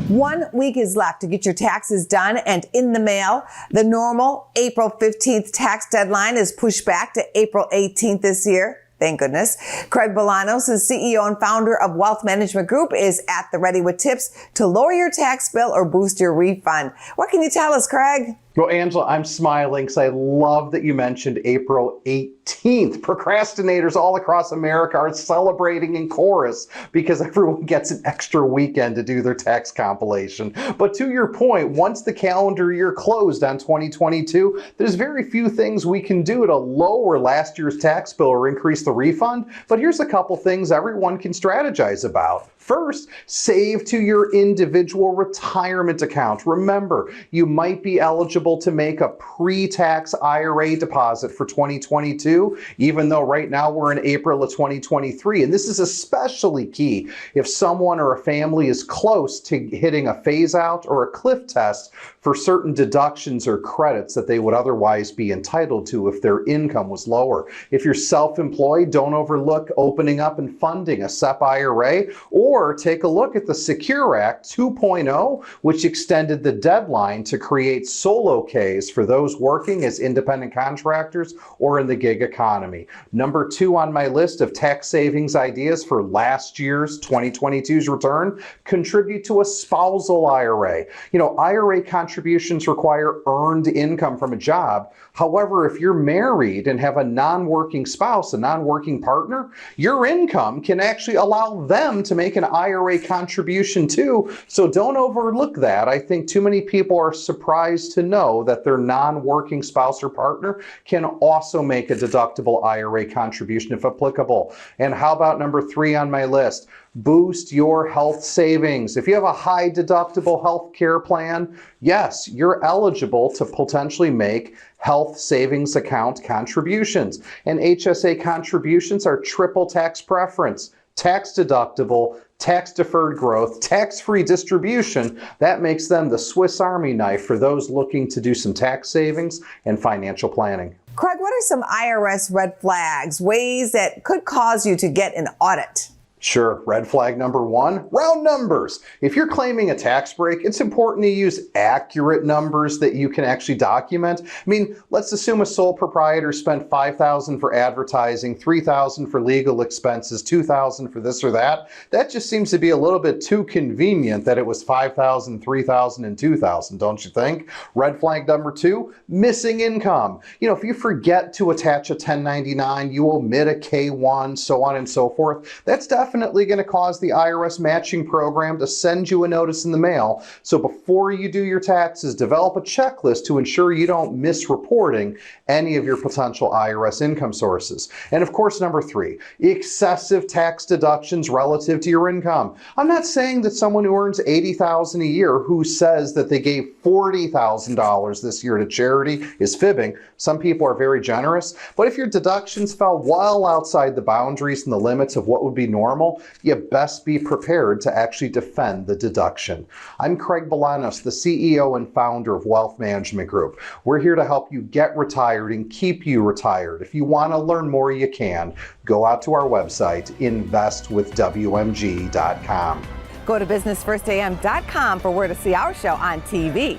1 week is left to get your taxes done and in the mail. The normal April 15th tax deadline is pushed back to April 18th this year. Thank goodness. Craig Bolanos, the CEO and founder of Wealth Management Group, is at the ready with tips to lower your tax bill or boost your refund. What can you tell us, Craig? Well, Angela, I'm smiling because I love that you mentioned April 18th. Procrastinators all across America are celebrating in chorus because everyone gets an extra weekend to do their tax compilation. But to your point, once the calendar year closed on 2022, there's very few things we can do to lower last year's tax bill or increase the refund. But here's a couple things everyone can strategize about. First, save to your individual retirement account. Remember, you might be eligible to make a pre-tax IRA deposit for 2022, even though right now we're in April of 2023. And this is especially key if someone or a family is close to hitting a phase out or a cliff test for certain deductions or credits that they would otherwise be entitled to if their income was lower. If you're self-employed, don't overlook opening up and funding a SEP IRA, or take a look at the Secure Act 2.0, which extended the deadline to create solo Ks for those working as independent contractors or in the gig economy. Number 2 on my list of tax savings ideas for last year's 2022's return, contribute to a spousal IRA. IRA contributions require earned income from a job. However, if you're married and have a non-working spouse, a non-working partner, your income can actually allow them to make an IRA contribution too. So don't overlook that. I think too many people are surprised to know that their non-working spouse or partner can also make a deductible IRA contribution if applicable. And how about number 3 on my list? Boost your health savings. If you have a high deductible health care plan, yes, you're eligible to potentially make health savings account contributions. And HSA contributions are triple tax preference, tax deductible, tax deferred growth, tax-free distribution. That makes them the Swiss Army knife for those looking to do some tax savings and financial planning. Craig, what are some IRS red flags, ways that could cause you to get an audit? Sure. Red flag number 1, round numbers. If you're claiming a tax break, it's important to use accurate numbers that you can actually document. Let's assume a sole proprietor spent $5,000 for advertising, $3,000 for legal expenses, $2,000 for this or that. That just seems to be a little bit too convenient that it was $5,000, $3,000, and $2,000, don't you think? Red flag number 2, missing income. If you forget to attach a 1099, you omit a K-1, so on and so forth, that's definitely going to cause the IRS matching program to send you a notice in the mail. So before you do your taxes, develop a checklist to ensure you don't miss reporting any of your potential IRS income sources. And of course, number 3, excessive tax deductions relative to your income. I'm not saying that someone who earns $80,000 a year who says that they gave $40,000 this year to charity is fibbing. Some people are very generous, but if your deductions fell well outside the boundaries and the limits of what would be normal, you best be prepared to actually defend the deduction. I'm Craig Bolanos, the CEO and founder of Wealth Management Group. We're here to help you get retired and keep you retired. If you want to learn more, you can. Go out to our website, investwithwmg.com. Go to businessfirstam.com for where to see our show on TV.